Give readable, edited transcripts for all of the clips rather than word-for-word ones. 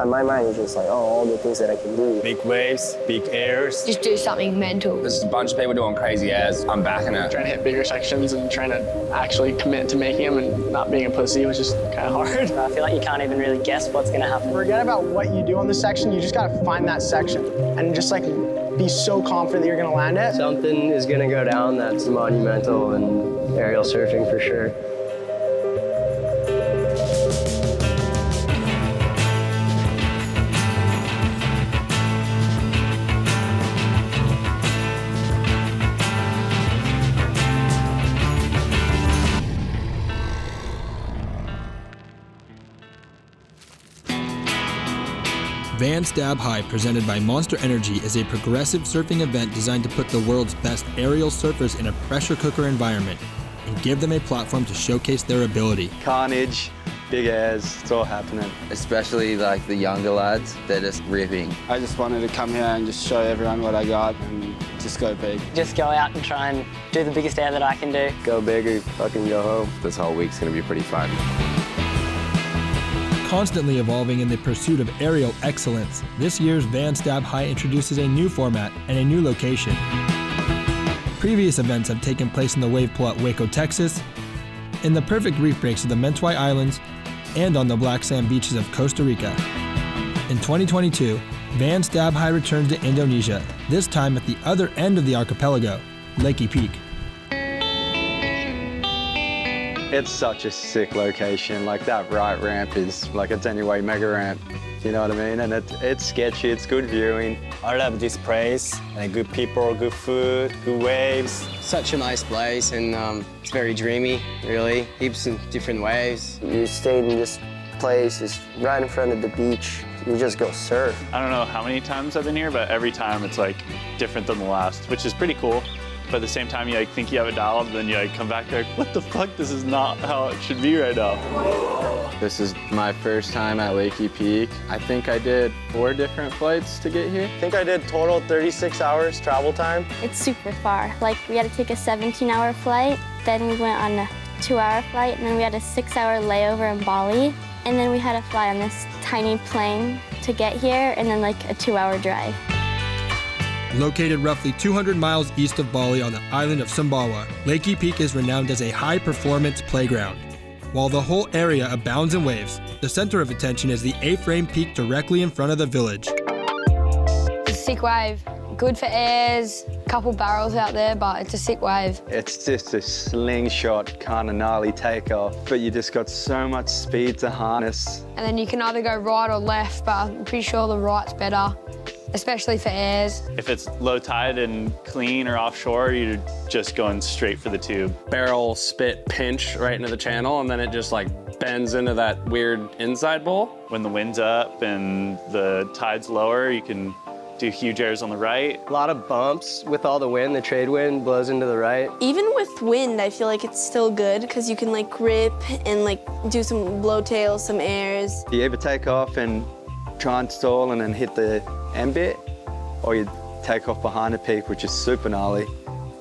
my mind is just like, oh, all the things that I can do. Big waves, big airs. Just do something mental. There's a bunch of people doing crazy airs. I'm backing it. Trying to hit bigger sections and trying to actually commit to making them and not being a pussy was just kind of hard. I feel like you can't even really guess what's going to happen. Forget about what you do on the section. You just got to find that section and just like be so confident that you're going to land it. Something is going to go down that's monumental in aerial surfing for sure. Van Stab High, presented by Monster Energy, is a progressive surfing event designed to put the world's best aerial surfers in a pressure cooker environment and give them a platform to showcase their ability. Carnage, big airs, it's all happening. Especially like the younger lads, they're just ripping. I just wanted to come here and just show everyone what I got and just go big. Just go out and try and do the biggest air that I can do. Go big or fucking go home. This whole week's gonna be pretty fun. Constantly evolving in the pursuit of aerial excellence, this year's Van Stab High introduces a new format and a new location. Previous events have taken place in the wave pool at Waco, Texas, in the perfect reef breaks of the Mentawai Islands, and on the black sand beaches of Costa Rica. In 2022, Van Stab High returns to Indonesia, this time at the other end of the archipelago, Lakey Peak. It's such a sick location. Like that right ramp is like a 10-way mega ramp. You know what I mean? And it's sketchy, it's good viewing. I love this place, and good people, good food, good waves. Such a nice place, and it's very dreamy, really. Heaps of different waves. You stayed in this place, it's right in front of the beach. You just go surf. I don't know how many times I've been here, but every time it's like different than the last, which is pretty cool. But at the same time, you like think you have it dialed, then you like come back there, like, what the fuck? This is not how it should be right now. This is my first time at Lakey Peak. I think I did 4 different flights to get here. I think I did total 36 hours travel time. It's super far. Like, we had to take a 17-hour flight, then we went on a 2-hour flight, and then we had a 6-hour layover in Bali, and then we had to fly on this tiny plane to get here, and then like a 2-hour drive. Located roughly 200 miles east of Bali on the island of Sumbawan, Lakey Peak is renowned as a high-performance playground. While the whole area abounds in waves, the center of attention is the A-frame peak directly in front of the village. It's a sick wave. Good for airs, couple barrels out there, but it's a sick wave. It's just a slingshot kind of gnarly takeoff, but you just got so much speed to harness. And then you can either go right or left, but I'm pretty sure the right's better, especially for airs. If it's low tide and clean or offshore, you're just going straight for the tube. Barrel spit pinch right into the channel, and then it just like bends into that weird inside bowl. When the wind's up and the tide's lower, you can do huge airs on the right. A lot of bumps with all the wind. The trade wind blows into the right. Even with wind, I feel like it's still good because you can like grip and like do some blowtails, some airs. Do you ever take off and try and stall and then hit the end bit? Or you take off behind the peak, which is super gnarly,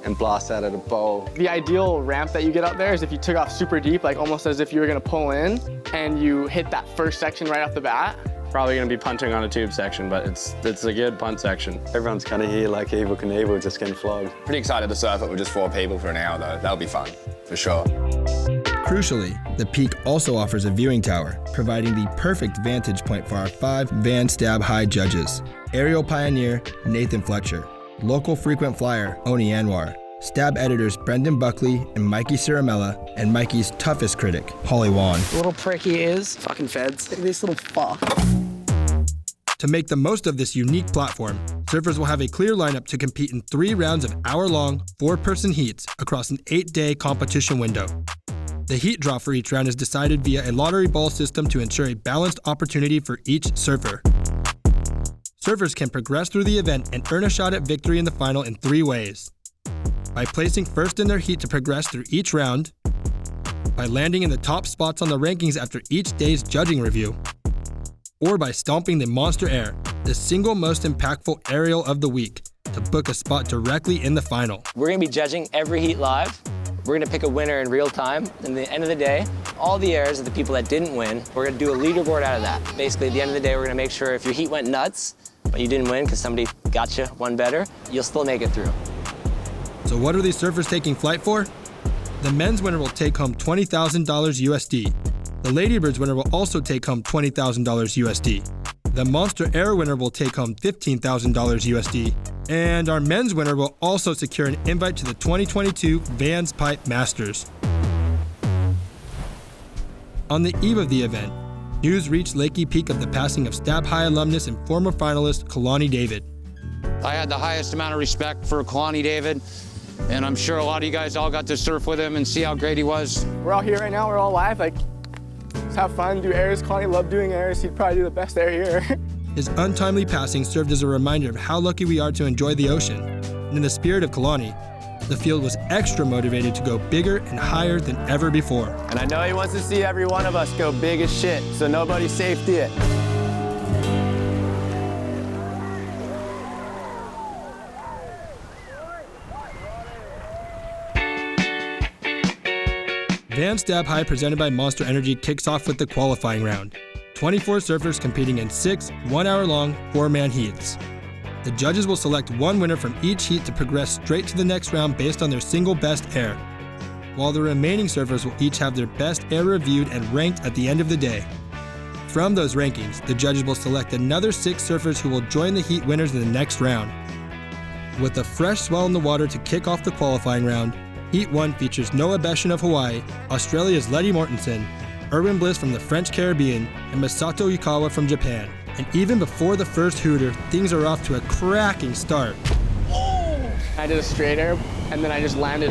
and blast out at a bowl. The ideal ramp that you get out there is if you took off super deep, like almost as if you were gonna pull in, and you hit that first section right off the bat. Probably gonna be punting on a tube section, but it's a good punt section. Everyone's kind of here like Evel Knievel, just getting flogged. Pretty excited to surf it with just 4 people for an hour though. That'll be fun, for sure. Crucially, the peak also offers a viewing tower, providing the perfect vantage point for our 5 Van Stab High judges. Aerial pioneer Nathan Fletcher, local frequent flyer Oni Anwar, Stab editors Brendan Buckley and Mikey Ciaramella, and Mikey's toughest critic, Holly Wan. Little prick he is. Fucking feds. This little fuck. To make the most of this unique platform, surfers will have a clear lineup to compete in 3 rounds of hour-long, 4-person heats across an 8-day competition window. The heat draw for each round is decided via a lottery ball system to ensure a balanced opportunity for each surfer. Surfers can progress through the event and earn a shot at victory in the final in 3 ways. By placing first in their heat to progress through each round, by landing in the top spots on the rankings after each day's judging review, or by stomping the Monster Air, the single most impactful aerial of the week, to book a spot directly in the final. We're gonna be judging every heat live. We're gonna pick a winner in real time. And at the end of the day, all the airs of the people that didn't win. We're gonna do a leaderboard out of that. Basically, at the end of the day, we're gonna make sure if your heat went nuts, but you didn't win because somebody got you one better, you'll still make it through. So what are these surfers taking flight for? The men's winner will take home $20,000 USD. The Ladybirds winner will also take home $20,000 USD. The Monster Air winner will take home $15,000 USD. And our men's winner will also secure an invite to the 2022 Vans Pipe Masters. On the eve of the event, news reached Lakey Peak of the passing of Stab High alumnus and former finalist Kalani David. I had the highest amount of respect for Kalani David, and I'm sure a lot of you guys all got to surf with him and see how great he was. We're all here right now, we're all live, like, just have fun, do airs. Kalani loved doing airs, he'd probably do the best air here. His untimely passing served as a reminder of how lucky we are to enjoy the ocean. And in the spirit of Kalani, the field was extra motivated to go bigger and higher than ever before. And I know he wants to see every one of us go big as shit, so nobody's safety it. Vans Stab High presented by Monster Energy kicks off with the qualifying round. 24 surfers competing in 6 one-hour-long 4-man heats. The judges will select one winner from each heat to progress straight to the next round based on their single best air, while the remaining surfers will each have their best air reviewed and ranked at the end of the day. From those rankings, the judges will select another 6 surfers who will join the heat winners in the next round. With a fresh swell in the water to kick off the qualifying round, Heat 1 features Noah Beshin of Hawaii, Australia's Letty Mortensen, Erwin Bliss from the French Caribbean, and Masato Yukawa from Japan. And even before the first hooter, things are off to a cracking start. I did a straight air, and then I just landed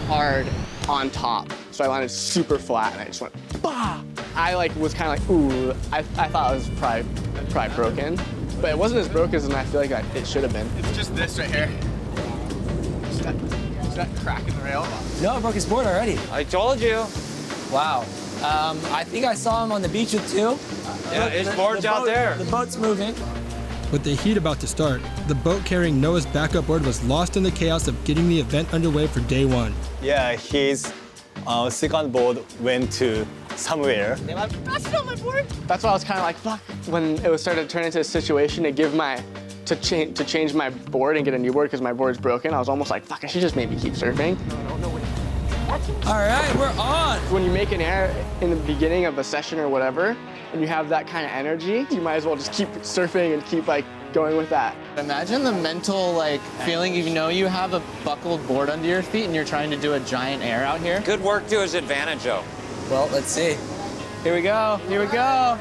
hard on top. So I landed super flat, and I just went, bah! I was kind of like, ooh, I thought it was probably broken. But it wasn't as broken as I feel like it should have been. It's just this right here. Is that crack in the rail? No, I broke his board already. I told you. Wow. I think I saw him on the beach with 2. Yeah, his board's out there. The boat's moving. With the heat about to start, the boat carrying Noah's backup board was lost in the chaos of getting the event underway for day 1. Yeah, his second board went to somewhere. That's not my board. That's why I was kind of like, fuck. When it was started to turn into a situation to change my board and get a new board because my board's broken, I was almost like, fuck, I should just maybe keep surfing. All right, we're on. When you make an air in the beginning of a session or whatever, and you have that kind of energy, you might as well just keep surfing and keep going with that. Imagine the mental feeling you have a buckled board under your feet and you're trying to do a giant air out here. Good work to his advantage, though. Well, let's see. Here we go. Here we go.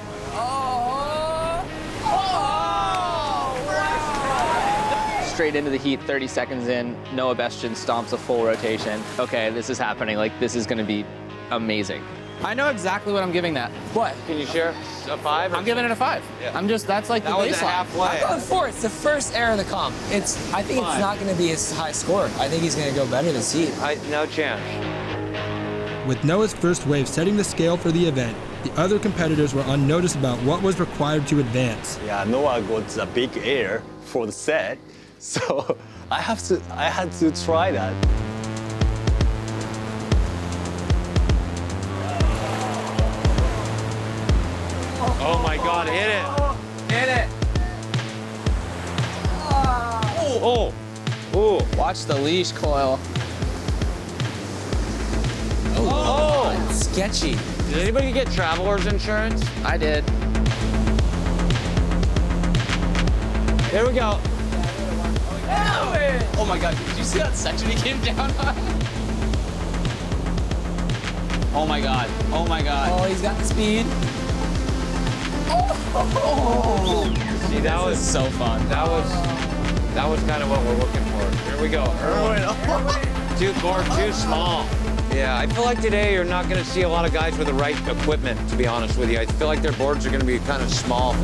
Straight into the heat, 30 seconds in, Noah Beshin stomps a full rotation. Okay, this is happening. This is gonna be amazing. I know exactly what I'm giving that. What? Can you share a 5? I'm giving it a 5. Yeah. That's like the baseline. That was a halfway. I'm going 4. It's the first air of the comp. I think it's not gonna be a high score. I think he's gonna go better than Heat. No chance. With Noah's first wave setting the scale for the event, the other competitors were on notice about what was required to advance. Yeah, Noah got a big air for the set, so I had to try that. Oh my God, hit it. Hit it. Oh. Watch the leash coil. Oh, it's sketchy. Did anybody get traveler's insurance? I did. There we go. Oh my God, did you see that section he came down on? Oh my God, oh my God. Oh, he's got the speed. See, that was so fun. That was kind of what we're looking for. Here we go. Dude, board too small. Yeah, I feel like today you're not going to see a lot of guys with the right equipment, to be honest with you. I feel like their boards are going to be kind of small.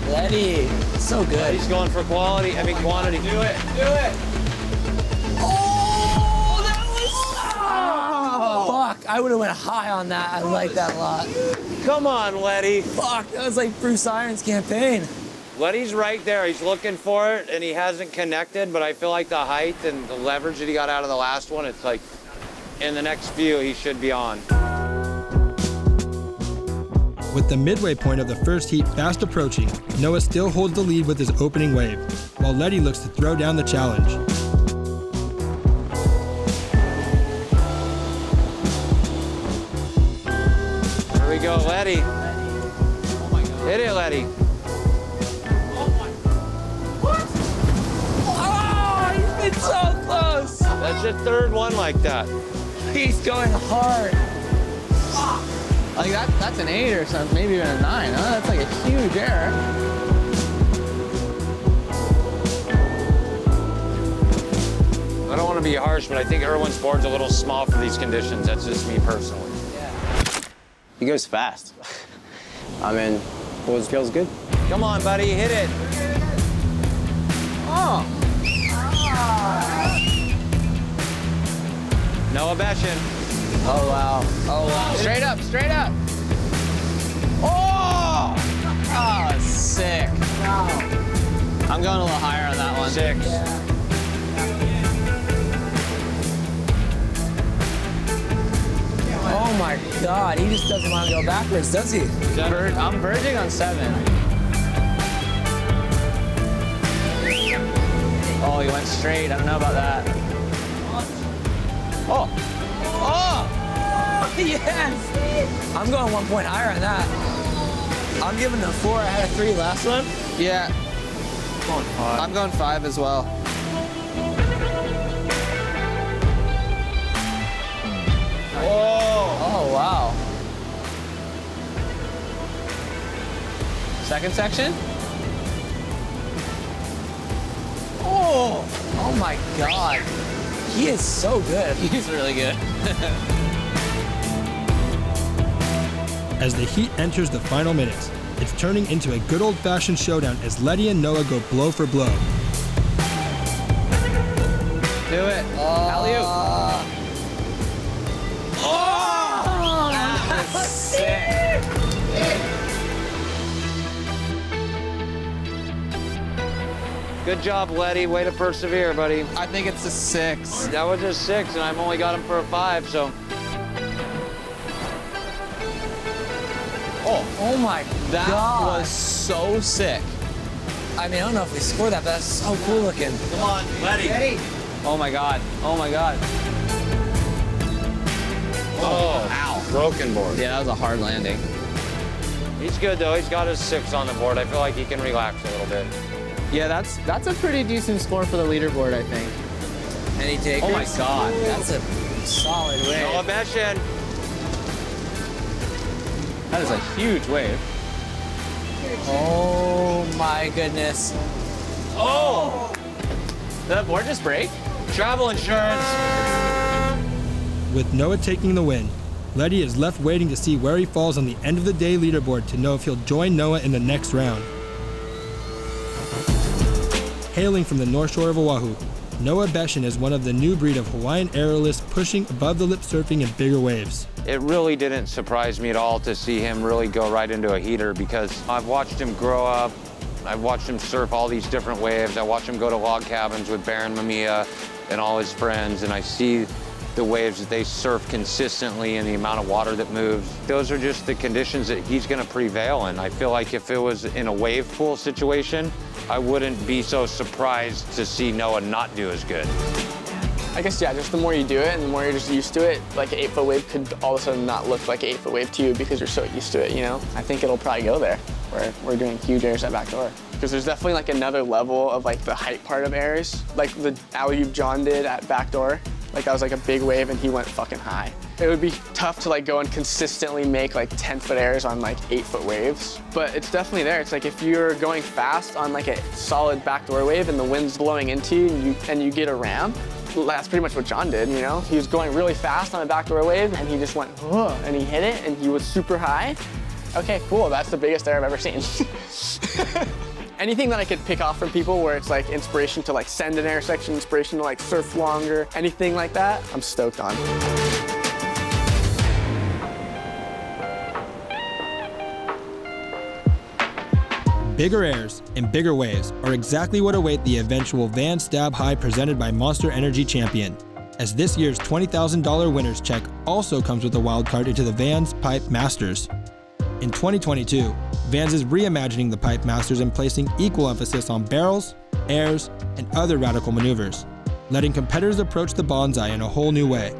Letty, so good. He's going for quantity. Do it. Oh, that was... Fuck, I would have went high on that. I like that a lot. Come on, Letty. Fuck, that was like Bruce Irons' campaign. Letty's right there. He's looking for it, and he hasn't connected, but I feel like the height and the leverage that he got out of the last one, it's like in the next few, he should be on. With the midway point of the first heat fast approaching, Noah still holds the lead with his opening wave, while Letty looks to throw down the challenge. Here we go, Letty. Hit it, Letty. Oh, he's been so close. That's the third one like that. He's going hard. Like that's an 8 or something, maybe even a 9, huh? That's like a huge error. I don't want to be harsh, but I think Irwin's board's a little small for these conditions. That's just me personally. He goes fast. I mean, board feels good. Come on, buddy, hit it. Oh. Noah Beshin. Oh, wow. Oh, wow. Straight up, straight up. Oh! Oh, sick. Wow. I'm going a little higher on that one. 6. Oh my God, he just doesn't want to go backwards, does he? I'm verging on 7. Oh, he went straight. I don't know about that. Oh! Oh! Yes! I'm going 1 point higher on that. I'm giving the 4 out of 3 last one. Yeah. I'm going 5 as well. Oh, wow. Second section? Oh my God. He is so good. He's really good. As the heat enters the final minutes, it's turning into a good old-fashioned showdown as Letty and Noah go blow for blow. Do it. Alley-oop. Oh! That's sick. Good job, Letty. Way to persevere, buddy. I think it's a 6. That was a 6, and I've only got him for a 5, so. Oh my That God. was so sick. I mean, I don't know if we scored that, but that's so cool looking. Come on, Letty. Oh my God. Oh my God. Oh, ow. Broken board. Yeah, that was a hard landing. He's good, though. He's got his 6 on the board. I feel like he can relax a little bit. Yeah, that's a pretty decent score for the leaderboard, I think. Any takers? Oh my God. That's a solid wave. Noah Beshin. That is a huge wave. Oh my goodness. Oh! Did that board just break? Travel insurance. With Noah taking the win, Letty is left waiting to see where he falls on the end of the day leaderboard to know if he'll join Noah in the next round. Hailing from the North Shore of Oahu, Noah Beshin is one of the new breed of Hawaiian aerialists pushing above the lip surfing in bigger waves. It really didn't surprise me at all to see him really go right into a heater because I've watched him grow up. I've watched him surf all these different waves. I watched him go to log cabins with Baron Mamiya and all his friends, and I see the waves that they surf consistently and the amount of water that moves. Those are just the conditions that he's gonna prevail in. I feel like if it was in a wave pool situation, I wouldn't be so surprised to see Noah not do as good. I guess, yeah, just the more you do it and the more you're just used to it, like an 8-foot wave could all of a sudden not look like an 8-foot wave to you because you're so used to it, you know? I think it'll probably go there, where we're doing huge airs at backdoor. Because there's definitely like another level of like the height part of airs, like the alley-oop John did at backdoor. Like that was like a big wave and he went fucking high. It would be tough to like go and consistently make like 10-foot airs on like 8-foot waves, but it's definitely there. It's like if you're going fast on like a solid backdoor wave and the wind's blowing into you and you get a ramp, that's pretty much what John did, you know? He was going really fast on a backdoor wave and he just went, whoa, and he hit it and he was super high. Okay, cool, that's the biggest air I've ever seen. Anything that I could pick off from people where it's like inspiration to like send an air section, inspiration to like surf longer, anything like that, I'm stoked on. Bigger airs and bigger waves are exactly what await the eventual Van Stab High presented by Monster Energy Champion, as this year's $20,000 winner's check also comes with a wild card into the Vans Pipe Masters. In 2022, Vans is reimagining the Pipe Masters and placing equal emphasis on barrels, airs, and other radical maneuvers, letting competitors approach the bonsai in a whole new way.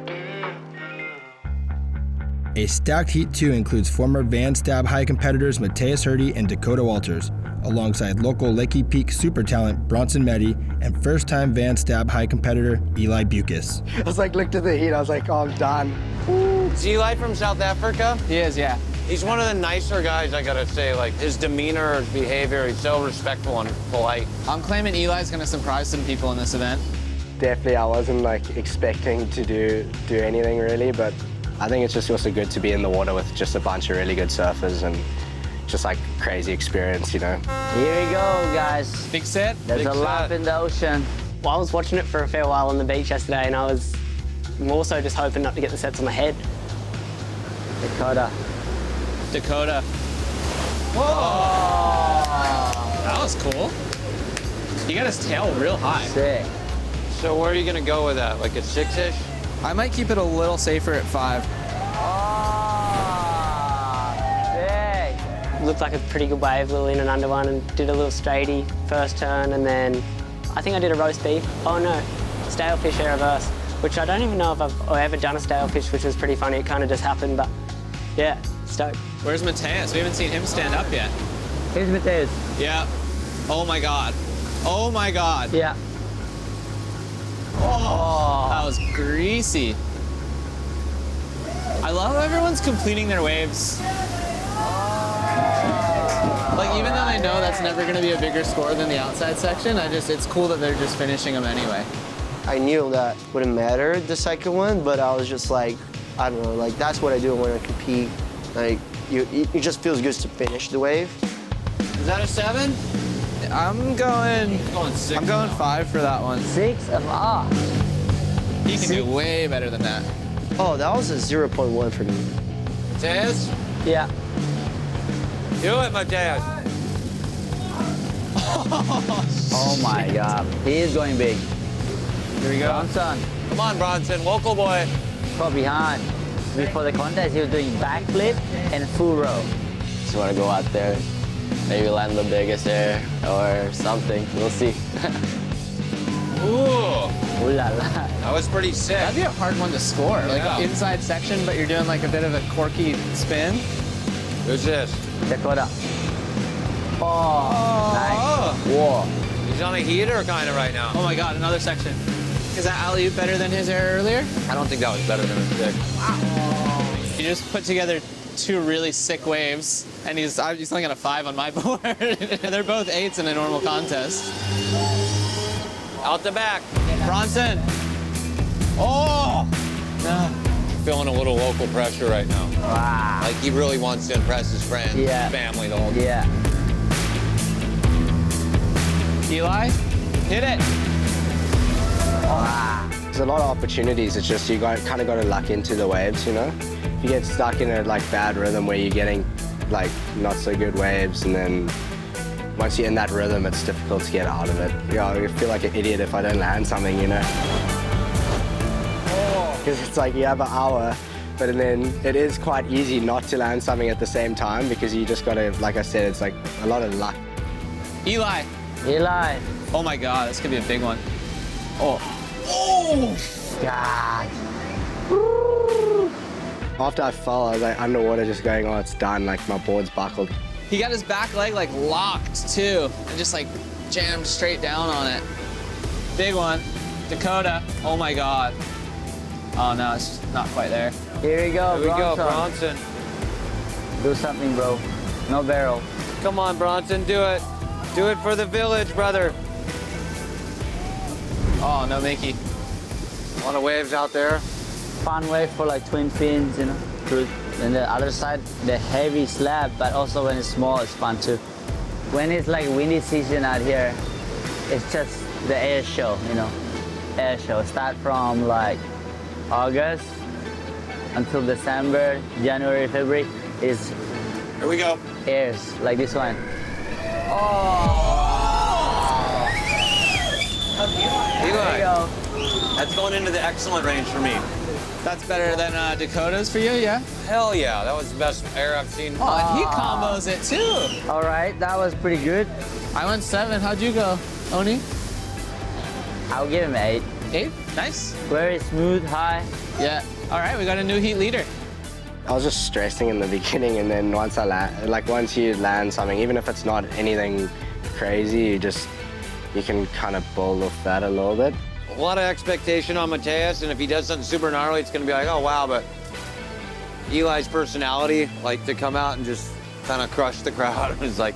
A stacked Heat 2 includes former Van Stab High competitors Mateus Hurdy and Dakota Walters, alongside local Lakey Peak super talent Bronson Meddy and first-time Van Stab High competitor Eli Bucas. I was like, looked at the heat, I was like, oh, I'm done. Is Eli from South Africa? He is, yeah. He's one of the nicer guys, I gotta say. Like, his demeanor, his behavior, he's so respectful and polite. I'm claiming Eli's gonna surprise some people in this event. Definitely, I wasn't like expecting to do anything really, but I think it's just also good to be in the water with just a bunch of really good surfers and just like crazy experience, you know. Here we go, guys. Big set. There's a lap in the ocean. Well, I was watching it for a fair while on the beach yesterday, and I was more so just hoping not to get the sets on my head. Dakota. Whoa! That was cool. He got his tail real high. Sick. So where are you gonna go with that? Like a 6-ish? I might keep it a little safer at 5. Looked like a pretty good wave, little in and under one, and did a little straighty first turn, and then I think I did a roast beef. Oh no, stalefish air reverse, which I don't even know if I've ever done a stalefish, which was pretty funny. It kind of just happened, but yeah, stoked. Where's Mateus? We haven't seen him stand up yet. Here's Mateus. Yeah. Oh my God. Oh my God. Yeah. Oh, that was greasy. I love how everyone's completing their waves. Like, even though they know that's never going to be a bigger score than the outside section, it's cool that they're just finishing them anyway. I knew that wouldn't matter, the second one, but I was just like, I don't know, like that's what I do when I compete. Like, it just feels good to finish the wave. Is that a 7? I'm going 6. I'm going 5 for that one. 6 of R. He can do way better than that. Oh, that was a 0.1 for me. Mateus? Yeah. Do it, Mateus. Oh my God. He is going big. Here we go. Bronson. Come on, Bronson, local boy. From behind. Before the contest, he was doing backflip and full row. Just want to go out there, maybe land the biggest air or something. We'll see. Ooh. Ooh la la. That was pretty sick. That'd be a hard one to score. Like inside section, but you're doing like a bit of a quirky spin. Who's this? Dakota. Oh, nice. Whoa. He's on a heater kind of right now. Oh my God, another section. Is that alley-oop better than his air earlier? I don't think that was better than his dick. Wow. You just put together 2 really sick waves, and he's only got a 5 on my board. They're both 8s in a normal contest. Out the back. Bronson. Oh! Feeling a little local pressure right now. Wow. Like he really wants to impress his friends, his family, the whole time. Yeah. Eli, hit it. Wow. There's a lot of opportunities. It's just you kind of got to luck into the waves, you know? If you get stuck in a like bad rhythm where you're getting like not so good waves, and then once you're in that rhythm, it's difficult to get out of it. Yeah, I feel like an idiot if I don't land something, you know? Because it's like you have an hour, but then it is quite easy not to land something at the same time because you just got to, like I said, it's like a lot of luck. Eli. Eli. Oh my God, this could be a big one. Oh. Oh! God. After I fell, I was like underwater just going, oh, it's done, like my board's buckled. He got his back leg like locked too, and just like jammed straight down on it. Big one. Dakota. Oh my God. Oh no, it's not quite there. Here we go, Here we go, Bronson. Do something, bro. No barrel. Come on, Bronson, do it. Do it for the village, brother. Oh, no Mickey. A lot of waves out there. Fun wave for like twin fins, you know. And the other side, the heavy slab, but also when it's small, it's fun too. When it's like windy season out here, it's just the air show, you know. Air show. Start from like August until December, January, February is here we go. Airs like this one. Eli, that's going into the excellent range for me. That's better than Dakota's for you, yeah? Hell yeah, that was the best air I've seen. Oh, and he combos it too. All right, that was pretty good. I went 7. How'd you go, Oni? I'll give him 8. 8? Nice. Very smooth, high. Yeah. All right, we got a new heat leader. I was just stressing in the beginning, and then once once you land something, even if it's not anything crazy, you can kind of build off that a little bit. A lot of expectation on Mateus, and if he does something super gnarly, it's gonna be like, oh wow, but Eli's personality, like to come out and just kind of crush the crowd, is like,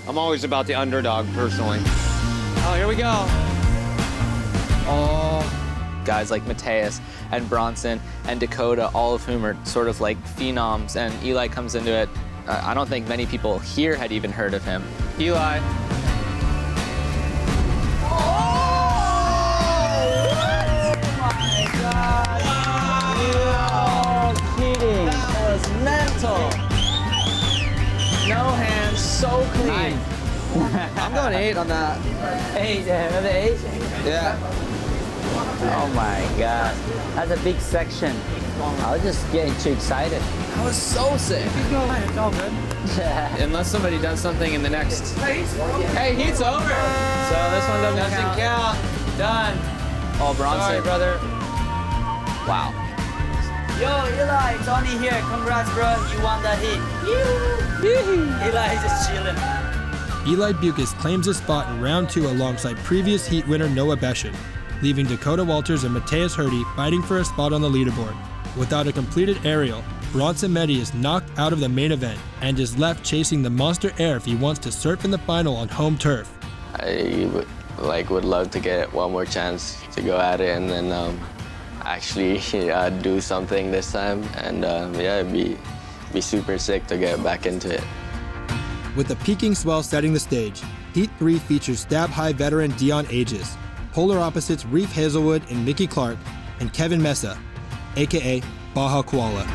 I'm always about the underdog personally. Oh, here we go. Oh. Guys like Mateus and Bronson and Dakota, all of whom are sort of like phenoms, and Eli comes into it. I don't think many people here had even heard of him. Eli. Mental. No hands, so clean. I'm going 8 on that. 8, another 8? Yeah. Oh my God. That's a big section. I was just getting too excited. That was so sick. It's all good. Unless somebody does something in the next. Hey, heat's over. So this one doesn't count. Done. Oh, Bronson. Sorry, brother. Wow. Yo, Eli, it's Oni here. Congrats, bro. You won that heat. Eli is just chilling. Eli Bucas claims his spot in round 2 alongside previous heat winner Noah Beshin, leaving Dakota Walters and Mateus Hurdy fighting for a spot on the leaderboard. Without a completed aerial, Bronson Medi is knocked out of the main event and is left chasing the monster air if he wants to surf in the final on home turf. I would love to get one more chance to go at it and then actually do something this time, and yeah, it'd be super sick to get back into it. With the peaking swell setting the stage, Heat 3 features Stab High veteran Dion Aegis, polar opposites Reef Hazelwood and Mickey Clark, and Kevin Mesa, aka Baja Koala.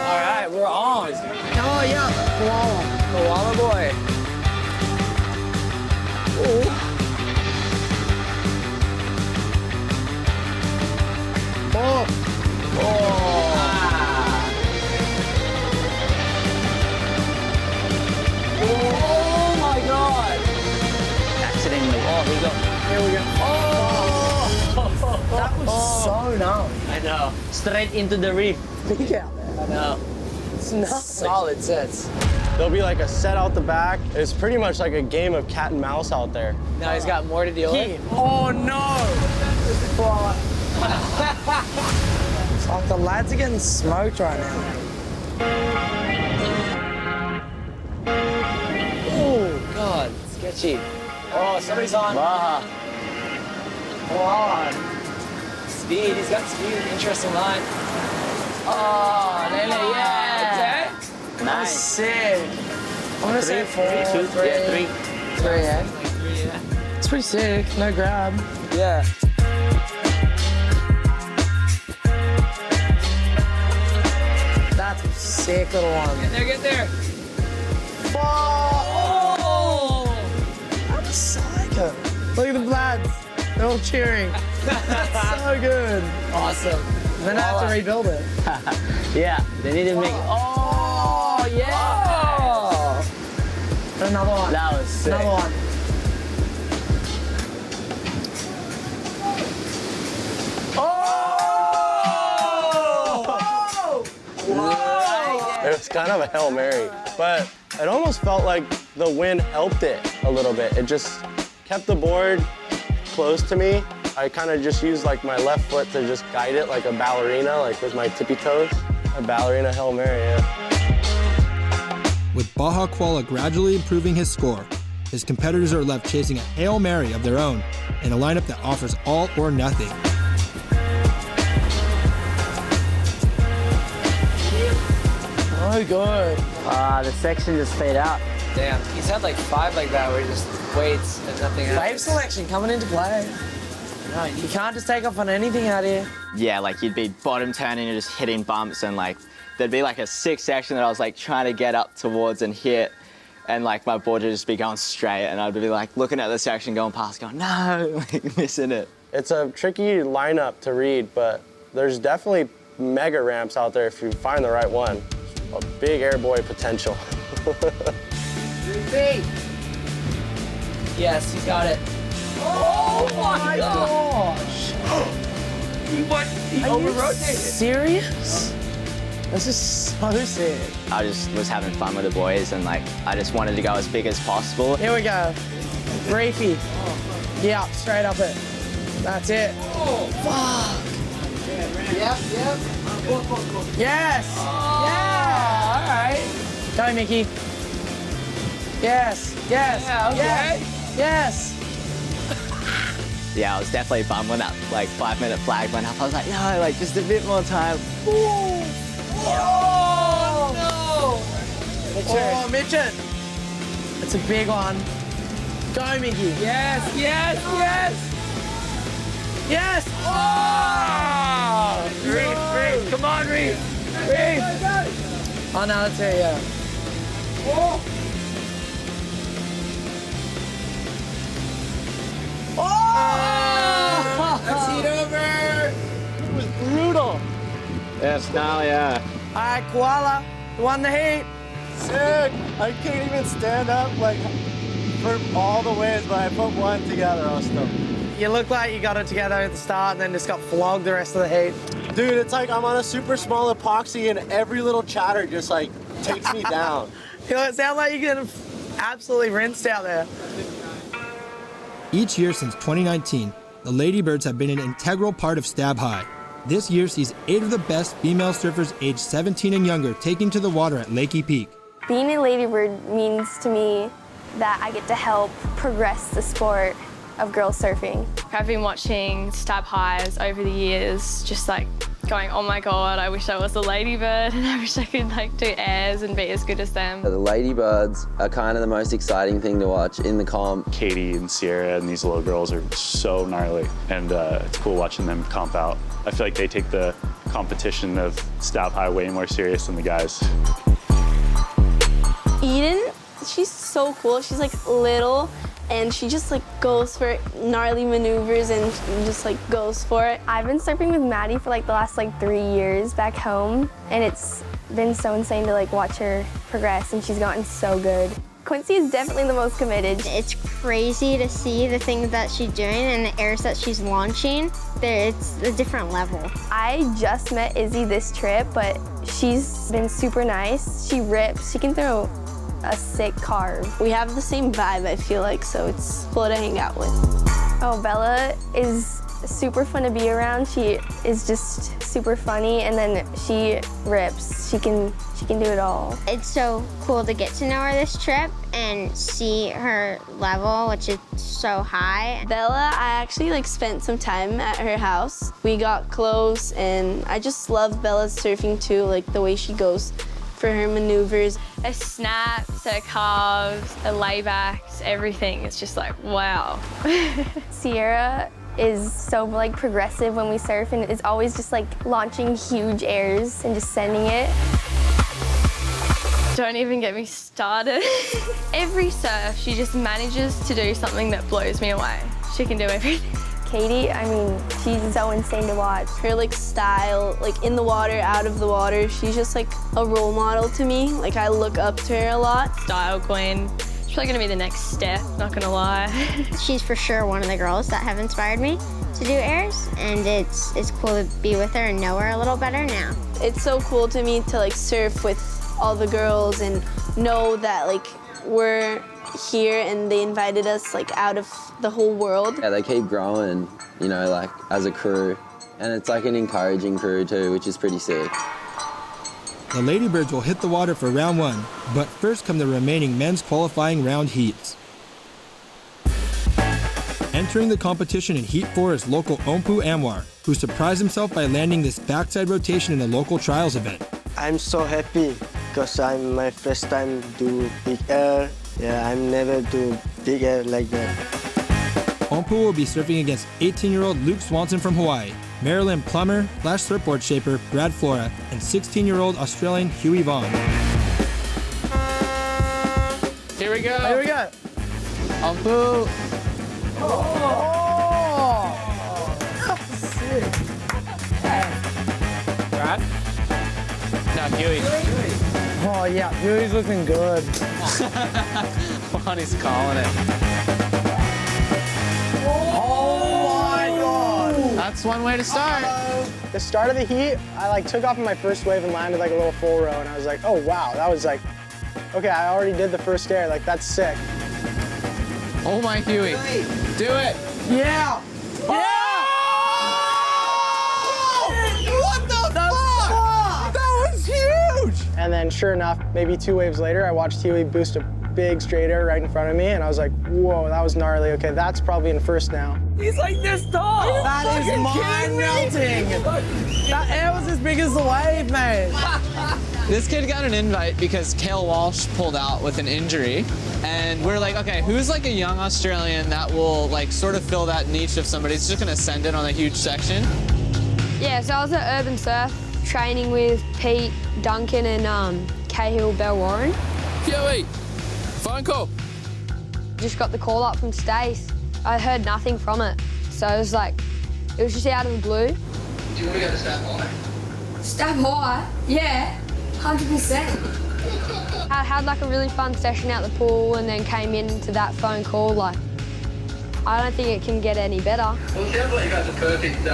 All right, we're on. Oh yeah, Koala boy. Ooh. Oh. Oh my God. Accidentally. Oh, here we go. Here we go. Oh. That was so gnarly. I know. Straight into the reef. Yeah. I know. It's not Solid sets. There'll be like a set out the back. It's pretty much like a game of cat and mouse out there. Now he's got more to deal with. Oh no! Oh, the lads are getting smoked right now. Oh God, sketchy. Oh, somebody's on. Baja. on. Speed, he's got speed, interesting line. Oh, Lele, yeah. Okay. Nice. Sick. I'm gonna say 4, 3. Yeah, 3. 3, yeah. It's pretty sick. No grab. Yeah. That's a sick little one. Get there. Oh! That's psycho. Look at the lads. They're all cheering. That's so good. Awesome. Then I have to rebuild it. Yeah, they need to make. Oh, yeah! Oh. Another one. That was sick. Another one. It was kind of a Hail Mary, but it almost felt like the wind helped it a little bit. It just kept the board close to me. I kind of just used like my left foot to just guide it like a ballerina, like with my tippy toes. A ballerina Hail Mary, yeah. With Baja Koala gradually improving his score, his competitors are left chasing a Hail Mary of their own in a lineup that offers all or nothing. Oh, good. The section just fade out. Damn, he's had like 5 like that where he just waits and nothing happens. Wave selection coming into play. No, you can't just take off on anything out here. Yeah, like you'd be bottom turning and just hitting bumps, and like there'd be like a sick section that I was like trying to get up towards and hit, and like my board would just be going straight, and I'd be like looking at the section going past going, no, like missing it. It's a tricky lineup to read, but there's definitely mega ramps out there if you find the right one. A big airboy potential. 3 feet. Yes, he's got it. Oh my gosh! What? He over-rotated. Serious? This is so sick. I just was having fun with the boys, and like I just wanted to go as big as possible. Here we go. 3 feet. Yeah, straight up it. That's it. Fuck. Yep. Yes. Yeah. All right. Go, Mickey. Yes. Yeah, okay. Yes. Yeah, I was definitely bummed when that like 5-minute flag went up. I was like, no, like just a bit more time. Oh no! Oh, Mitchell. It's a big one. Go, Mickey. Yes. Oh! Reef. Come on, Reef. Oh, no, that's it, yeah. Oh! That's heat over. It was brutal. Yes, now, yeah. All right, Koala, you won the heat. Sick. I couldn't even stand up like for all the ways, but I put one together. I was stoked. You look like you got it together at the start and then just got flogged the rest of the heat. Dude, it's like I'm on a super small epoxy and every little chatter just like takes me down. You know, it sounds like you're getting absolutely rinsed out there. Each year since 2019, the Ladybirds have been an integral part of Stab High. This year sees 8 of the best female surfers aged 17 and younger taking to the water at Lakey Peak. Being a Ladybird means to me that I get to help progress the sport of girls surfing. I've been watching Stab Highs over the years, just like going, oh my God, I wish I was a Ladybird and I wish I could like do airs and be as good as them. The Ladybirds are kind of the most exciting thing to watch in the comp. Katie and Sierra and these little girls are so gnarly, and it's cool watching them comp out. I feel like they take the competition of Stab High way more serious than the guys. Eden, she's so cool. She's like little and she just like goes for gnarly maneuvers and just like goes for it. I've been surfing with Maddie for like the last 3 years back home, and it's been so insane to like watch her progress, and she's gotten so good. Quincy is definitely the most committed. It's crazy to see the things that she's doing and the airs that she's launching. It's a different level. I just met Izzy this trip, but she's been super nice. She rips, she can throw a sick carve. We have the same vibe, I feel like, so it's cool to hang out with. Oh, Bella is super fun to be around. She is just super funny, and then she rips. She can do it all. It's so cool to get to know her this trip and see her level, which is so high. Bella, I actually spent some time at her house. We got close, and I just love Bella's surfing too, the way she goes for her maneuvers. Her snaps, her carves, her laybacks, everything. It's just like, wow. Sierra is so progressive when we surf, and is always just launching huge airs and just sending it. Don't even get me started. Every surf, she just manages to do something that blows me away. She can do everything. Katie, I mean, she's so insane to watch. Her style, in the water, out of the water, she's just a role model to me. I look up to her a lot. Style queen. She's probably gonna be the next step, not gonna lie. She's for sure one of the girls that have inspired me to do airs, and it's cool to be with her and know her a little better now. It's so cool to me to take with all the girls and know that we're here and they invited us out of the whole world. Yeah, they keep growing, as a crew. And it's an encouraging crew too, which is pretty sick. The Ladybirds will hit the water for round 1, but first come the remaining men's qualifying round heats. Entering the competition in Heat 4 is local Ompu Anwar, who surprised himself by landing this backside rotation in the local trials event. I'm so happy because I'm my first time do big air. Yeah, I'm never do big air like that. Ompu will be surfing against 18-year-old Luke Swanson from Hawaii, Marilyn Plummer, Flash surfboard shaper Brad Flora, and 16-year-old Australian Huey Vaughn. Here we go. Here we go. Ompu. Oh! Sick. Brad? No, Huey. Oh, yeah. Huey's looking good. Bonnie's calling it. Oh, my God. That's one way to start. The start of the heat, I took off on my first wave and landed like a little full row, and I was like, oh, wow, that was like, okay, I already did the first air. Like, that's sick. Oh, my Huey. Do it. Yeah. Yeah! What the fuck? That was huge! And then sure enough, maybe 2 waves later, I watched Huey boost a big straight air right in front of me, and I was like, whoa, that was gnarly. Okay, that's probably in first now. He's like this tall. That is mind-melting. That air was as big as the wave, mate. This kid got an invite because Cale Walsh pulled out with an injury. And we're like, okay, who's like a young Australian that will like sort of fill that niche of somebody who's just gonna send it on a huge section? Yeah, so I was at Urban Surf training with Pete, Duncan, and Cahill Bell Warren. Huey, phone call. Just got the call up from Stace. I heard nothing from it. So it was just out of the blue. Do you want to go to Stab High? Stab High? Yeah, 100%. I had like a really fun session out the pool and then came into that phone call. Like, I don't think it can get any better. Well, it sounds like you got the perfect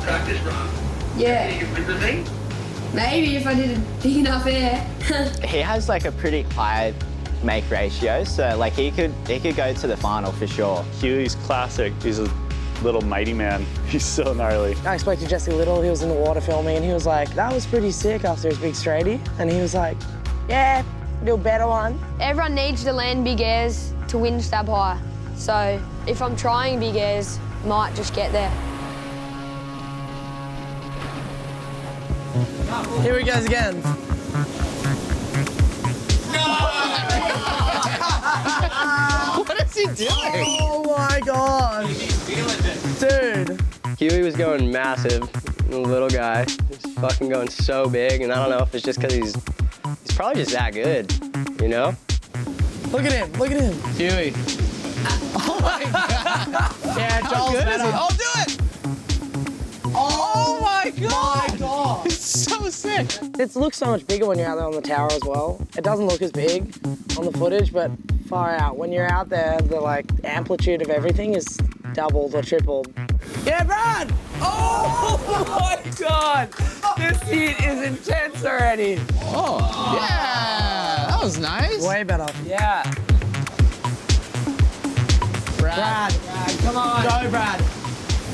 practice run. Yeah. You can win the thing? Maybe if I did a big enough air. He has like a pretty high make ratio, so like he could go to the final for sure. Huey's classic. He's a little mighty man. He's so gnarly. I spoke to Jesse Little, he was in the water filming, and he was like, that was pretty sick after his big straighty. And he was like, yeah, do a better one. Everyone needs to land big airs to win Stab High. So if I'm trying big airs, might just get there. Here he goes again. What is he doing? Oh my God. Dude. Huey was going massive, the little guy. He's fucking going so big, and I don't know if it's just because he's probably just that good, you know? Look at him, look at him. Huey. Oh my God. Yeah, Joel's better. Oh, do it. Oh my God. My God. It's so sick. It looks so much bigger when you're out there on the tower as well. It doesn't look as big on the footage, but far out. When you're out there, the amplitude of everything is doubled or tripled. Yeah, Brad! Oh my God! This heat is intense already. Oh, yeah! That was nice. Way better. Yeah. Brad, come on. Go, Brad.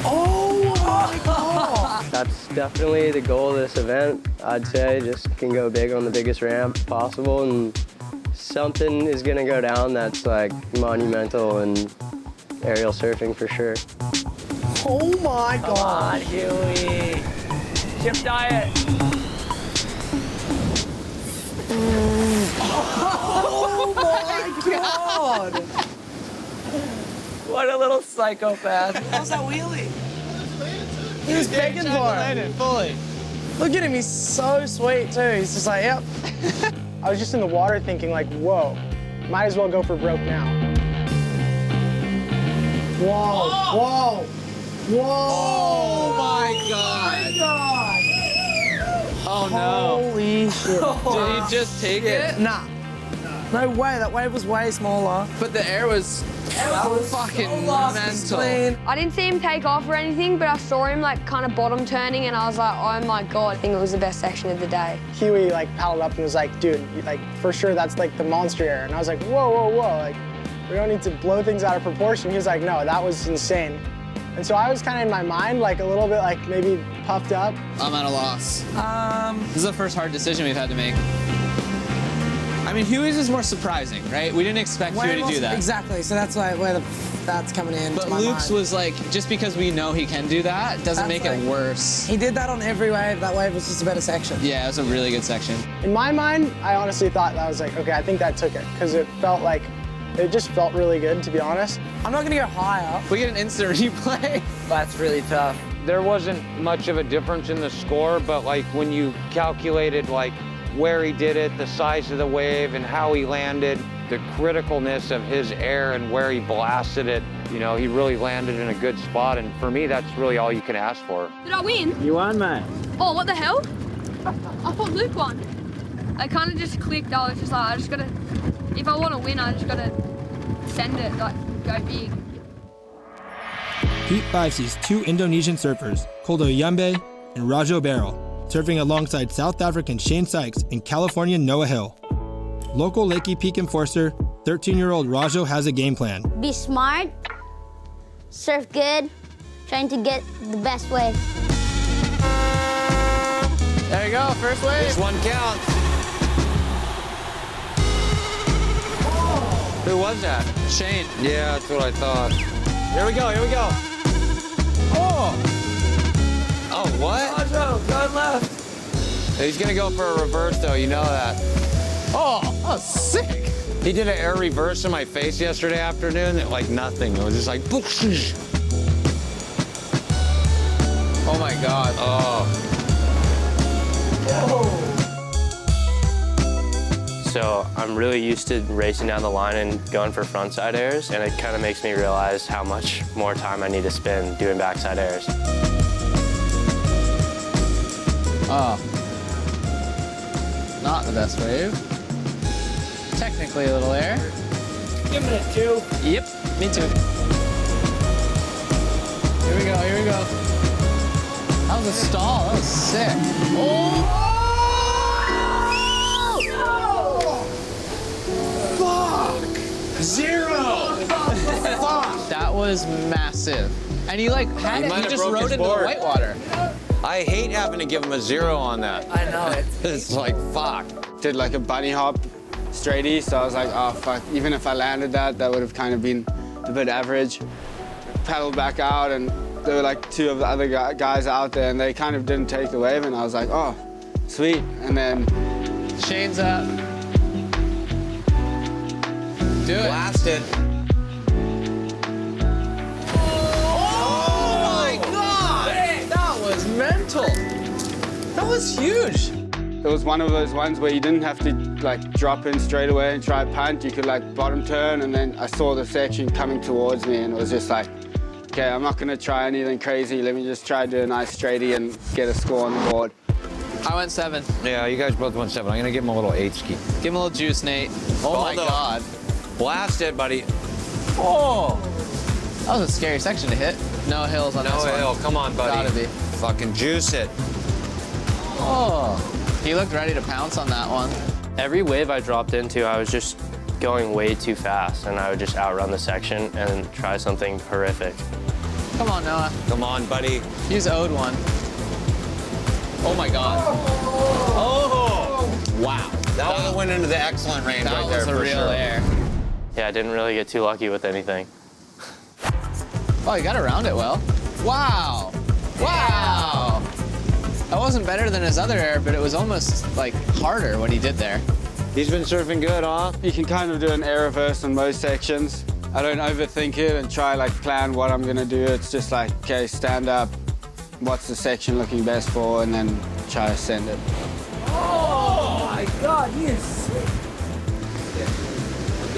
Oh my God! That's definitely the goal of this event, I'd say. Just can go big on the biggest ramp possible, and something is gonna go down that's like monumental in aerial surfing for sure. Oh my God. Come on, Huey. Chip diet. Oh my God. What a little psychopath. What was that wheelie? He was begging for it. Fully. Look at him, he's so sweet too. He's just like, yep. I was just in the water thinking like, whoa, might as well go for broke now. Whoa, whoa, whoa. Oh my God. Oh no. Holy shit. Did he just take it? Nah. No way, that wave was way smaller. But the air was fucking mental. I didn't see him take off or anything, but I saw him kind of bottom turning, and I was like, oh my God, I think it was the best section of the day. Huey paddled up and was like, dude, for sure that's the monster air. And I was like, whoa, whoa, whoa, we don't need to blow things out of proportion. He was like, no, that was insane. And so I was kind of in my mind, a little bit maybe puffed up. I'm at a loss. This is the first hard decision we've had to make. I mean, Huey's is more surprising, right? We didn't expect Huey to do that. Exactly, so that's where that's coming in. But Luke's was just because we know he can do that, doesn't make it worse. He did that on every wave. That wave was just a better section. Yeah, it was a really good section. In my mind, I honestly thought that was okay, I think that took it, because it felt like It just felt really good, to be honest. I'm not gonna go higher. We get an instant replay. That's really tough. There wasn't much of a difference in the score, but like when you calculated like where he did it, the size of the wave and how he landed, the criticalness of his air and where he blasted it, you know, he really landed in a good spot. And for me, that's really all you can ask for. Did I win? You won, mate. Oh, what the hell? I thought Luke won. I kind of just clicked. I was just like, I just gotta, if I want to win, I just gotta send it, like, go big. Heat 5 sees two Indonesian surfers, Koldo Yambe and Rajo Barrel, surfing alongside South African Shane Sykes and Californian Noah Hill. Local Lakey Peak enforcer, 13-year-old Rajo has a game plan. Be smart, surf good, trying to get the best wave. There you go, first wave. This one counts. Who was that? Shane. Yeah, that's what I thought. Here we go, here we go. Oh, what? Rajo, going left. He's gonna go for a reverse though, you know that. Oh, that was sick. He did an air reverse in my face yesterday afternoon, like nothing. It was just like, oh my God. Oh. So I'm really used to racing down the line and going for frontside airs, and it kind of makes me realize how much more time I need to spend doing backside airs. Oh. Not the best wave. Technically a little air. Give it a 2. Yep, me too. Here we go, here we go. That was a stall, that was sick. Oh! Fuck! 0! Fuck! That was massive. And he like had it, he just rode into the whitewater. I hate having to give him a 0 on that. I know it. It's like, fuck. Did like a bunny hop straight east, so I was like, oh fuck, even if I landed that, that would have kind of been a bit average. Paddled back out, and there were like 2 of the other guys out there, and they kind of didn't take the wave, and I was like, oh, sweet. And then Shane's up. Do it. Blast it. Oh my God! That was mental. That was huge. it was one of those ones where you didn't have to like drop in straight away and try punt. You could like bottom turn, and then I saw the section coming towards me, and it was just like, okay, I'm not gonna try anything crazy. Let me just try to do a nice straighty and get a score on the board. I went 7. Yeah, you guys both went 7. I'm gonna give him a little 8 ski. Give him a little juice, Nate. Oh my God. Blast it, buddy. Oh! That was a scary section to hit. No hills on this one. No hill, come on, buddy. Gotta be. Fucking juice it. Oh. He looked ready to pounce on that one. Every wave I dropped into, I was just going way too fast, and I would just outrun the section and try something horrific. Come on, Noah. Come on, buddy. He's owed one. Oh my God. Oh! Wow. That would have went into the excellent range right there for sure. That was a real air. Yeah, I didn't really get too lucky with anything. Oh, you got around it well. Wow. Wow. That wasn't better than his other air, but it was almost like harder what he did there. He's been surfing good, huh? You can kind of do an air reverse on most sections. I don't overthink it and try like plan what I'm gonna do. It's just like, okay, stand up. What's the section looking best for, and then try to send it. Oh my God, he is sick.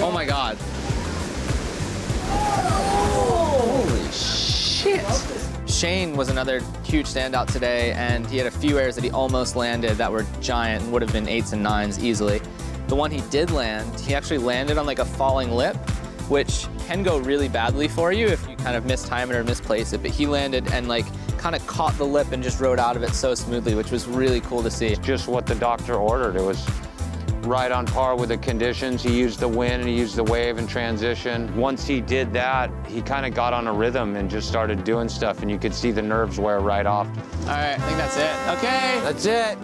Oh my God. Holy shit. Shane was another huge standout today, and he had a few airs that he almost landed that were giant and would have been 8s and 9s easily. The one he did land, he actually landed on like a falling lip, which can go really badly for you if you kind of mistime it or misplace it, but he landed and like kind of caught the lip and just rode out of it so smoothly, which was really cool to see. Just what the doctor ordered. It was right on par with the conditions. He used the wind and he used the wave and transition. Once he did that, he kind of got on a rhythm and just started doing stuff, and you could see the nerves wear right off. All right, I think that's it. Okay. That's it.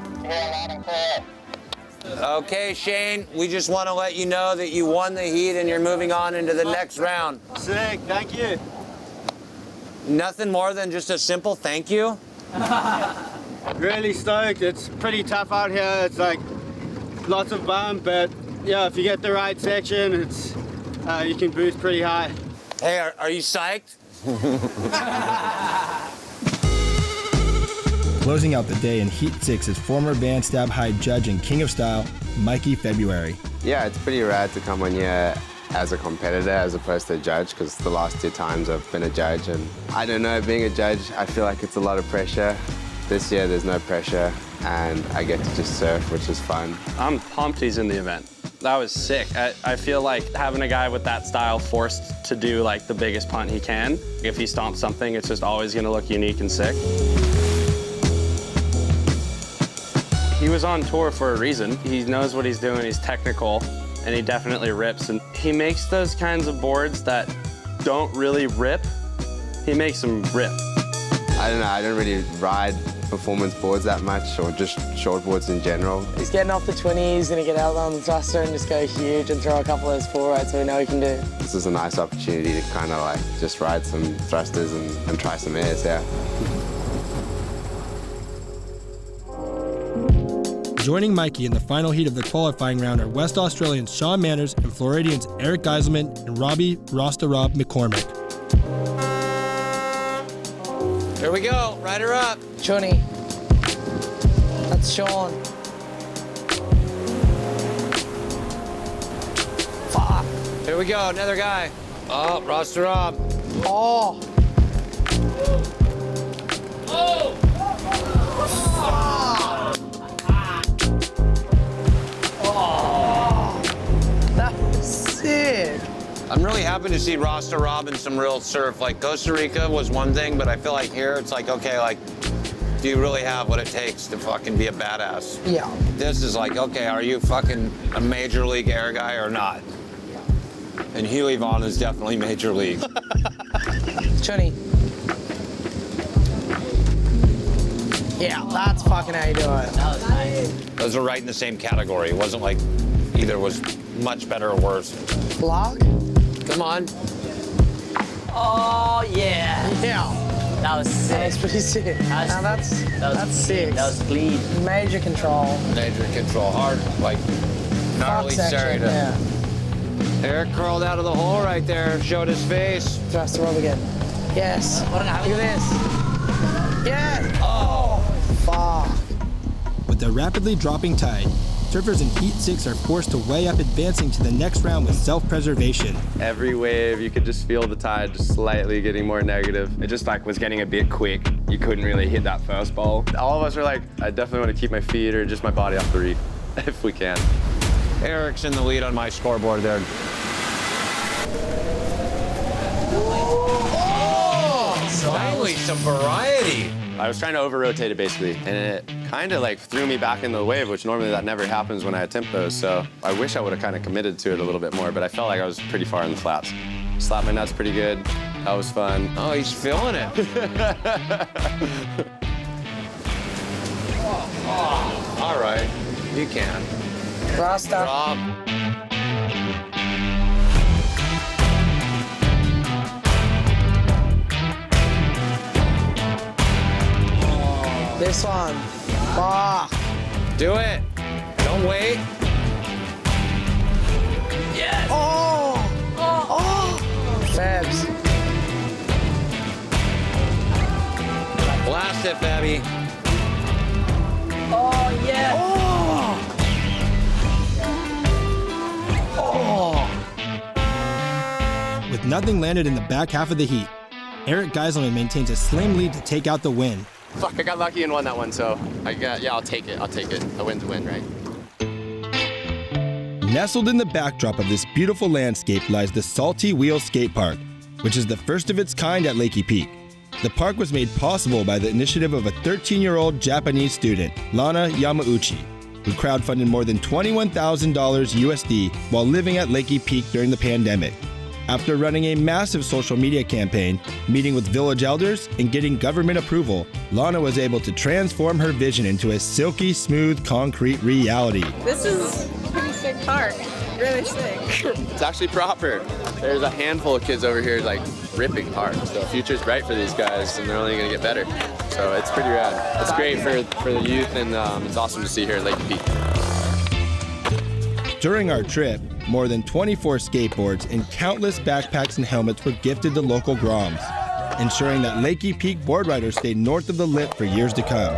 Okay, Shane, we just want to let you know that you won the heat and you're moving on into the next round. Sick, thank you. Nothing more than just a simple thank you? Really stoked. It's pretty tough out here. It's like lots of bump, but yeah, if you get the right section, it's You can boost pretty high. Hey, are you psyched? Closing out the day in Heat 6 is former band Stab High judge and King of Style, Mikey February. Yeah, it's pretty rad to come on here as a competitor as opposed to a judge, because the last 2 times I've been a judge, and I don't know, being a judge, I feel like it's a lot of pressure. This year there's no pressure and I get to just surf, which is fun. I'm pumped he's in the event. That was sick. I feel like having a guy with that style forced to do like the biggest punt he can. If he stomps something, it's just always gonna look unique and sick. He was on tour for a reason. He knows what he's doing, he's technical, and he definitely rips. And he makes those kinds of boards that don't really rip. He makes them rip. I don't know, I don't really ride performance boards that much, or just shortboards in general. He's getting off the 20, he's gonna get out on the thruster and just go huge and throw a couple of those full rides so we know he can do. This is a nice opportunity to kind of like just ride some thrusters and try some airs, yeah. Joining Mikey in the final heat of the qualifying round are West Australians Sean Manners and Floridians Eric Geiselman and Robbie Rasta Rob McCormick. Here we go, ride her up. Johnny. That's Sean. Fuck. Here we go, another guy. Oh, Rasta Rob. Oh. Oh. Oh. That was sick. I'm really happy to see Rasta Rob in some real surf. Like Costa Rica was one thing, but I feel like here it's like, okay, like, do you really have what it takes to fucking be a badass? Yeah. This is like, okay, are you fucking a major league air guy or not? And Huey Vaughn is definitely major league. Johnny. Yeah, that's fucking how you do it. That was nice. Those were right in the same category. It wasn't like either was much better or worse. Block? Come on. Oh, yeah. Yeah. That was sick. That's pretty sick. That's sick. That was clean. Major control. Major control. Hard, like, gnarly section, Sarita. yeah. Eric crawled out of the hole right there, showed his face. Thrust the rob again. Yes. Look at this. Yes. Oh, fuck. With the rapidly dropping tide, surfers in Heat 6 are forced to weigh up advancing to the next round with self-preservation. Every wave, you could just feel the tide just slightly getting more negative. It just like was getting a bit quick. You couldn't really hit that first bowl. All of us are like, I definitely want to keep my feet or just my body off the reef, if we can. Eric's in the lead on my scoreboard there. Oh, finally some variety. I was trying to over-rotate it basically, and it kind of like threw me back into the wave, which normally that never happens when I attempt those, so I wish I would have kind of committed to it a little bit more, but I felt like I was pretty far in the flaps. Slapped my nuts pretty good. That was fun. Oh, he's feeling it. Oh, all right, you can. Rasta. Rob. This one. Fuck. Do it. Don't wait. Yes. Oh. Oh. Fabs. Blast it, Fabby. Oh, yeah. Oh. With nothing landed in the back half of the heat, Eric Geiselman maintains a slim lead to take out the win. Fuck, I got lucky and won that one, so I'll take it. A win's a win, right? Nestled in the backdrop of this beautiful landscape lies the Salty Wheel Skate Park, which is the first of its kind at Lakey Peak. The park was made possible by the initiative of a 13-year-old Japanese student, Lana Yamauchi, who crowdfunded more than $21,000 USD while living at Lakey Peak during the pandemic. After running a massive social media campaign, meeting with village elders, and getting government approval, Lana was able to transform her vision into a silky smooth concrete reality. This is a pretty sick park. Really sick. It's actually proper. There's a handful of kids over here like ripping hard. So the future's bright for these guys and they're only gonna get better. So it's pretty rad. It's great for the youth and it's awesome to see here at Lakey Peak. During our trip, More than 24 skateboards and countless backpacks and helmets were gifted to local Groms, ensuring that Lakey Peak board riders stayed north of the lip for years to come.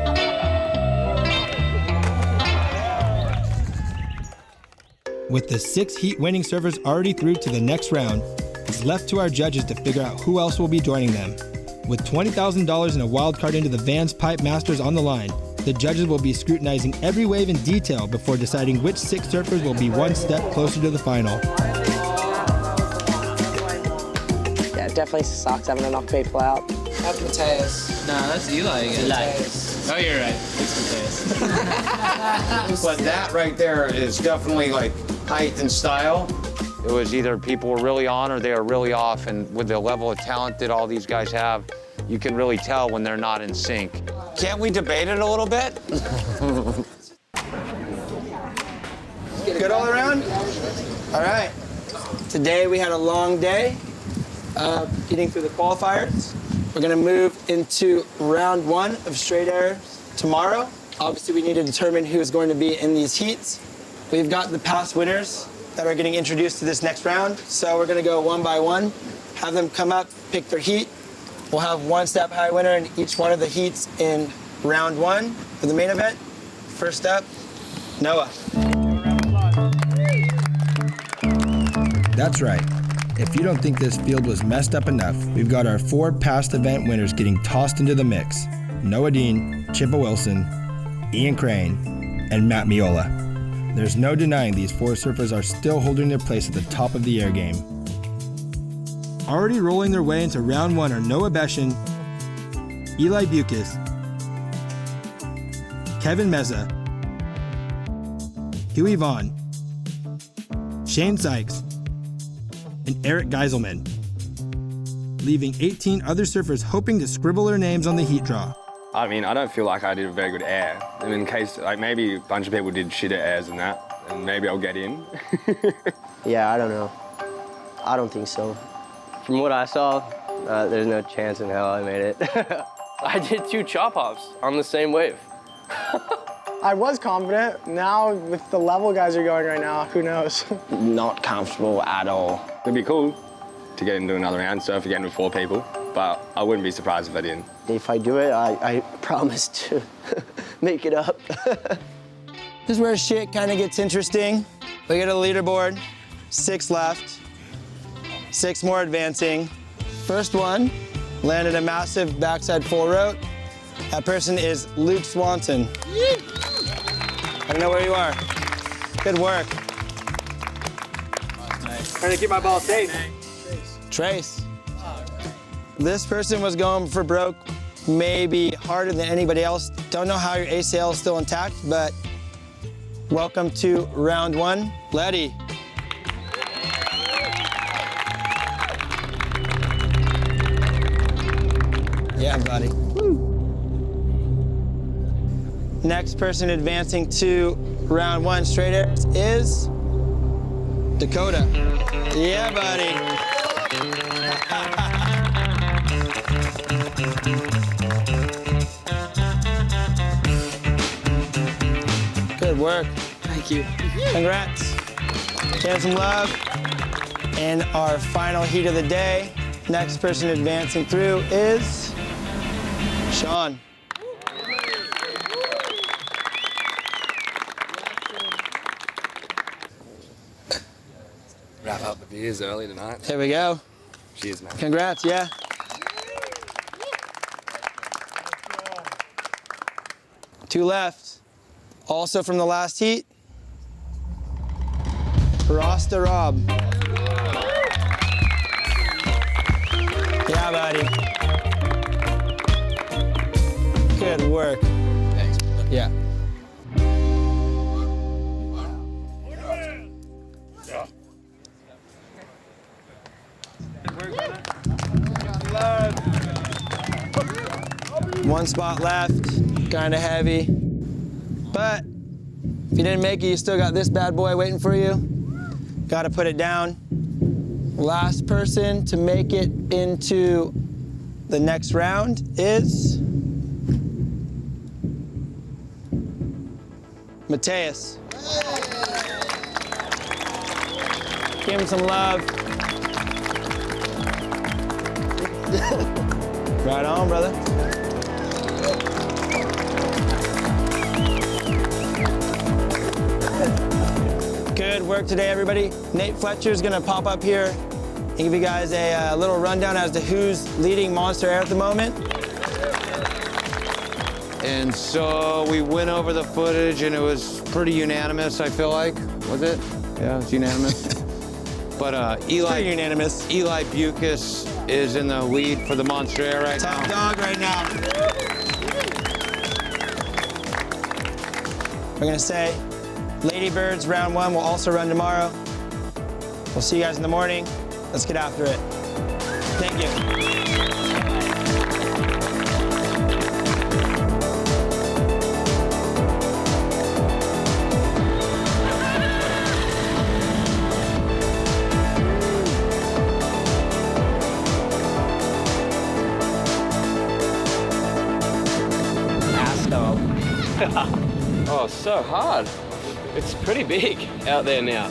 With the 6 heat-winning surfers already through to the next round, it's left to our judges to figure out who else will be joining them. With $20,000 and a wild card into the Vans Pipe Masters on the line, the judges will be scrutinizing every wave in detail before deciding which 6 surfers will be one step closer to the final. Yeah, it definitely sucks having to knock people out. That's Mateus. No, that's Eli again. Oh, you're right. It's Mateus. But that right there is definitely like height and style. It was either people were really on or they were really off, and with the level of talent that all these guys have, you can really tell when they're not in sync. Can't we debate it a little bit? Good all around? All right. Today we had a long day getting through the qualifiers. We're gonna move into round 1 of straight air tomorrow. Obviously we need to determine who's going to be in these heats. We've got the past winners that are getting introduced to this next round. So we're gonna go one by one, have them come up, pick their heat. We'll have 1 Stab High winner in each one of the heats in round 1 for the main event. First up, Noah. That's right. If you don't think this field was messed up enough, we've got our 4 past event winners getting tossed into the mix. Noah Dean, Chippa Wilson, Ian Crane, and Matt Miola. There's no denying these 4 surfers are still holding their place at the top of the air game. Already rolling their way into round 1 are Noah Beshin, Eli Bucas, Kevin Meza, Huey Vaughn, Shane Sykes, and Eric Geiselman, leaving 18 other surfers hoping to scribble their names on the heat draw. I mean, I don't feel like I did a very good air. I mean, in case, like, maybe a bunch of people did shitter airs and that, and maybe I'll get in. Yeah, I don't know. I don't think so. From what I saw, there's no chance in hell I made it. I did 2 chop hops on the same wave. I was confident. Now, with the level guys are going right now, who knows? Not comfortable at all. It'd be cool to get into another round, surf again with 4 people, but I wouldn't be surprised if I didn't. If I do it, I promise to make it up. This is where shit kind of gets interesting. We got a leaderboard, 6 left, 6 more advancing. First one landed a massive backside full rote. That person is Luke Swanson. I don't know where you are. Good work. Nice. Trying to keep my ball safe. Trace. This person was going for broke, maybe harder than anybody else. Don't know how your ACL is still intact, but welcome to round 1. Letty. Yeah, buddy. Next person advancing to round 1 straight air is Dakota. Yeah, buddy. Good work. Thank you. Congrats. Share some love. And our final heat of the day, next person advancing through is Sean. Wrap up the beers early tonight. Here we go. Cheers, man. Congrats, yeah. Two left. Also from the last heat, Rasta Rob. Yeah, buddy. Good work. Thanks. Yeah. One spot left, kind of heavy. But if you didn't make it, you still got this bad boy waiting for you. Got to put it down. Last person to make it into the next round is Mateus. Give him some love. Right on, brother. Good work today, everybody. Nate Fletcher's gonna pop up here and give you guys a little rundown as to who's leading Monster Air at the moment. And so we went over the footage, and it was pretty unanimous, I feel like. Was it? Yeah, it's unanimous. But Eli Bucas is in the lead for the Monster Air right now. Top dog right now. We're gonna say Ladybirds round 1 will also run tomorrow. We'll see you guys in the morning. Let's get after it. Thank you. Oh, so hard. It's pretty big out there now.